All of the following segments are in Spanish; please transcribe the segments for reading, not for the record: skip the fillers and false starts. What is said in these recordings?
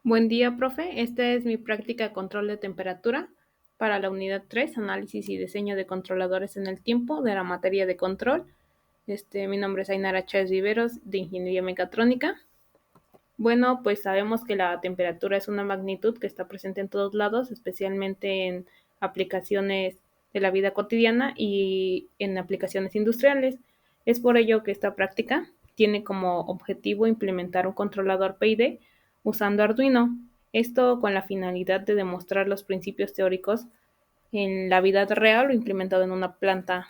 Buen día, profe. Esta es mi práctica de control de temperatura para la unidad 3, análisis y diseño de controladores en el tiempo de la materia de control. Mi nombre es Ainara Chávez Viveros, de Ingeniería Mecatrónica. Bueno, pues sabemos que la temperatura es una magnitud que está presente en todos lados, especialmente en aplicaciones de la vida cotidiana y en aplicaciones industriales. Es por ello que esta práctica tiene como objetivo implementar un controlador PID usando Arduino. Esto con la finalidad de demostrar los principios teóricos en la vida real o implementado en una planta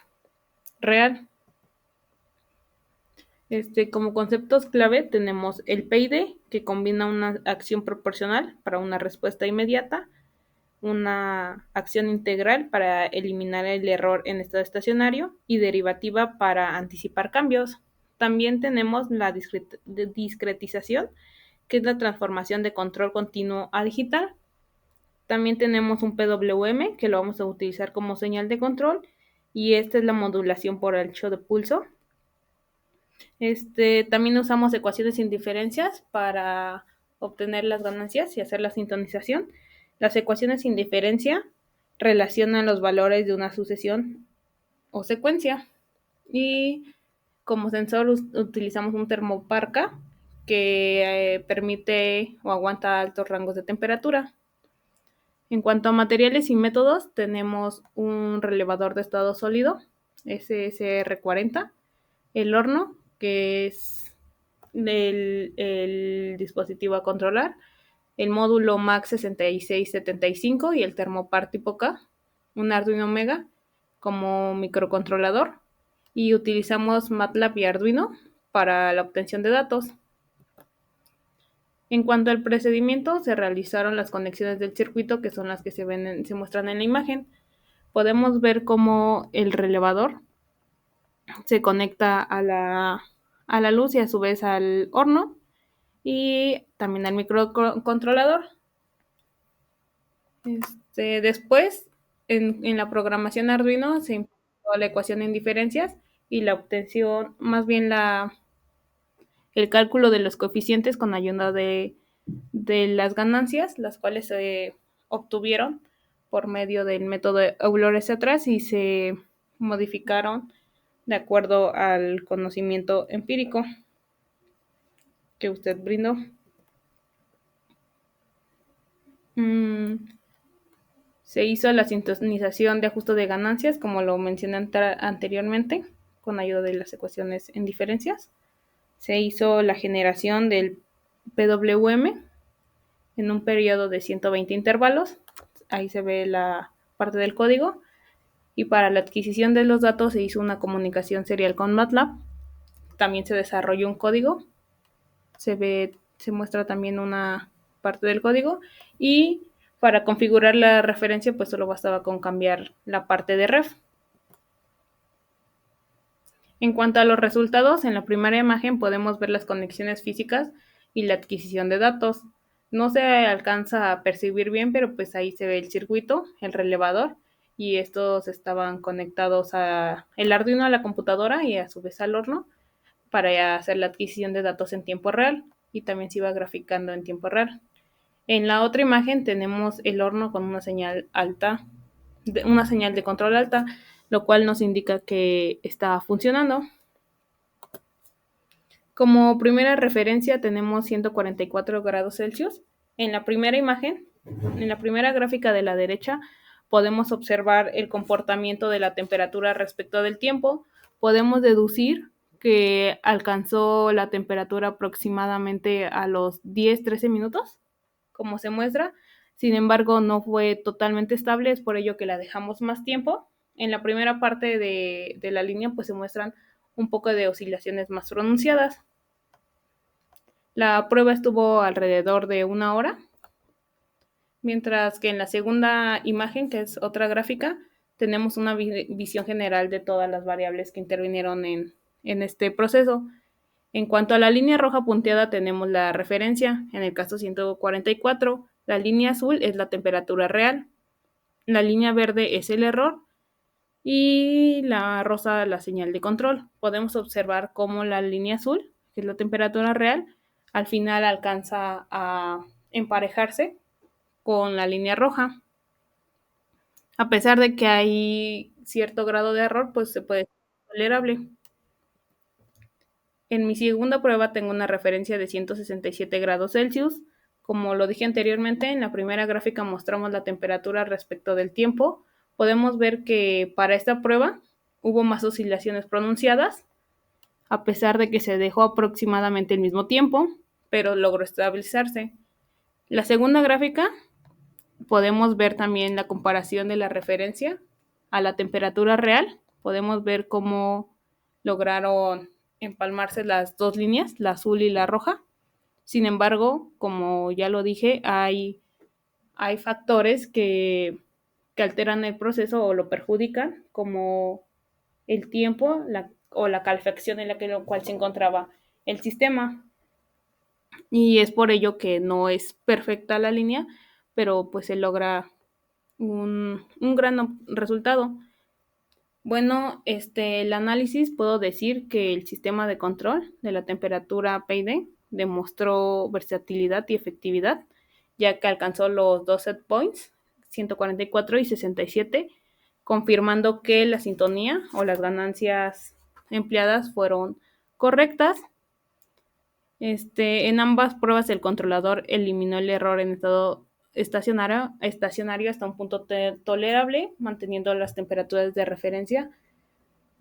real. Como conceptos clave tenemos el PID, que combina una acción proporcional para una respuesta inmediata, una acción integral para eliminar el error en estado estacionario y derivativa para anticipar cambios. También tenemos la discretización, que es la transformación de control continuo a digital. También tenemos un PWM, que lo vamos a utilizar como señal de control, y esta es la modulación por ancho de pulso. También usamos ecuaciones sin diferencias para obtener las ganancias y hacer la sintonización. Las ecuaciones sin diferencia relacionan los valores de una sucesión o secuencia. Y como sensor utilizamos un termoparca que permite o aguanta altos rangos de temperatura. En cuanto a materiales y métodos, tenemos un relevador de estado sólido, SSR40, el horno, que es el dispositivo a controlar, el módulo MAX 6675 y el termopar tipo K, un Arduino Mega como microcontrolador, y utilizamos MATLAB y Arduino para la obtención de datos. En cuanto al procedimiento, se realizaron las conexiones del circuito, que son las que se muestran en la imagen. Podemos ver cómo el relevador se conecta a la luz y a su vez al horno y también al microcontrolador. Después, en la programación Arduino se implementó la ecuación en diferencias y la obtención, más bien el cálculo de los coeficientes con ayuda de las ganancias, las cuales se obtuvieron por medio del método Euler-Stratz y se modificaron de acuerdo al conocimiento empírico que usted brindó. Se hizo la sintonización de ajuste de ganancias, como lo mencioné anteriormente, con ayuda de las ecuaciones en diferencias. Se hizo la generación del PWM en un periodo de 120 intervalos. Ahí se ve la parte del código. Y para la adquisición de los datos se hizo una comunicación serial con MATLAB. También se desarrolló un código. Se muestra también una parte del código. Y para configurar la referencia, pues solo bastaba con cambiar la parte de ref. En cuanto a los resultados, en la primera imagen podemos ver las conexiones físicas y la adquisición de datos. No se alcanza a percibir bien, pero pues ahí se ve el circuito, el relevador, y estos estaban conectados a el Arduino a la computadora y a su vez al horno para hacer la adquisición de datos en tiempo real, y también se iba graficando en tiempo real. En la otra imagen tenemos el horno con una señal alta, una señal de control alta, lo cual nos indica que está funcionando. Como primera referencia tenemos 144 grados Celsius. En la primera imagen, en la primera gráfica de la derecha, podemos observar el comportamiento de la temperatura respecto del tiempo. Podemos deducir que alcanzó la temperatura aproximadamente a los 10-13 minutos, como se muestra. Sin embargo, no fue totalmente estable, es por ello que la dejamos más tiempo. En la primera parte de la línea pues se muestran un poco de oscilaciones más pronunciadas. La prueba estuvo alrededor de 1 hora, mientras que en la segunda imagen, que es otra gráfica, tenemos una visión general de todas las variables que intervinieron en este proceso. En cuanto a la línea roja punteada, tenemos la referencia, en el caso 144. La línea azul es la temperatura real, la línea verde es el error y la rosa la señal de control. Podemos observar cómo la línea azul, que es la temperatura real, al final alcanza a emparejarse con la línea roja. A pesar de que hay cierto grado de error, pues se puede ser tolerable. En mi segunda prueba tengo una referencia de 167 grados Celsius. Como lo dije anteriormente, en la primera gráfica mostramos la temperatura respecto del tiempo. Podemos ver que para esta prueba hubo más oscilaciones pronunciadas, a pesar de que se dejó aproximadamente el mismo tiempo, pero logró estabilizarse. La segunda gráfica podemos ver también la comparación de la referencia a la temperatura real. Podemos ver cómo lograron empalmarse las dos líneas, la azul y la roja. Sin embargo, como ya lo dije, hay factores que alteran el proceso o lo perjudican, como el tiempo o la calefacción en la que lo cual se encontraba el sistema. Y es por ello que no es perfecta la línea, pero pues se logra un gran resultado. Bueno, el análisis puedo decir que el sistema de control de la temperatura PID demostró versatilidad y efectividad, ya que alcanzó los dos set points, 144 y 67, confirmando que la sintonía o las ganancias empleadas fueron correctas. En ambas pruebas el controlador eliminó el error en estado estacionario hasta un punto tolerable, manteniendo las temperaturas de referencia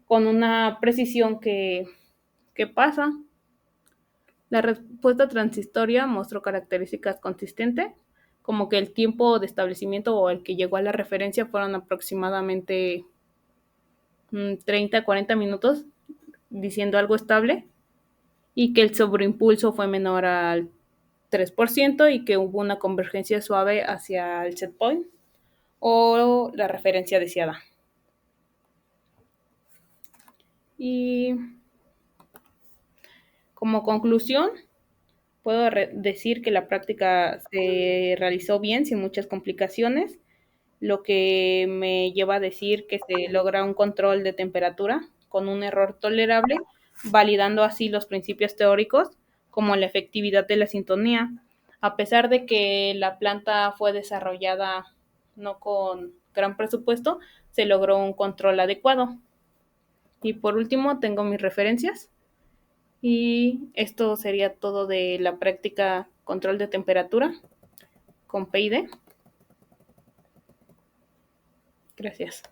con una precisión que pasa. La respuesta transistoria mostró características consistentes, como que el tiempo de establecimiento o el que llegó a la referencia fueron aproximadamente 30 a 40 minutos, diciendo algo estable, y que el sobreimpulso fue menor al 3% y que hubo una convergencia suave hacia el set point o la referencia deseada. Y como conclusión, puedo decir que la práctica se realizó bien, sin muchas complicaciones, lo que me lleva a decir que se logra un control de temperatura con un error tolerable, validando así los principios teóricos como la efectividad de la sintonía, a pesar de que la planta fue desarrollada no con gran presupuesto, se logró un control adecuado. Y por último, tengo mis referencias. Y esto sería todo de la práctica control de temperatura con PID. Gracias.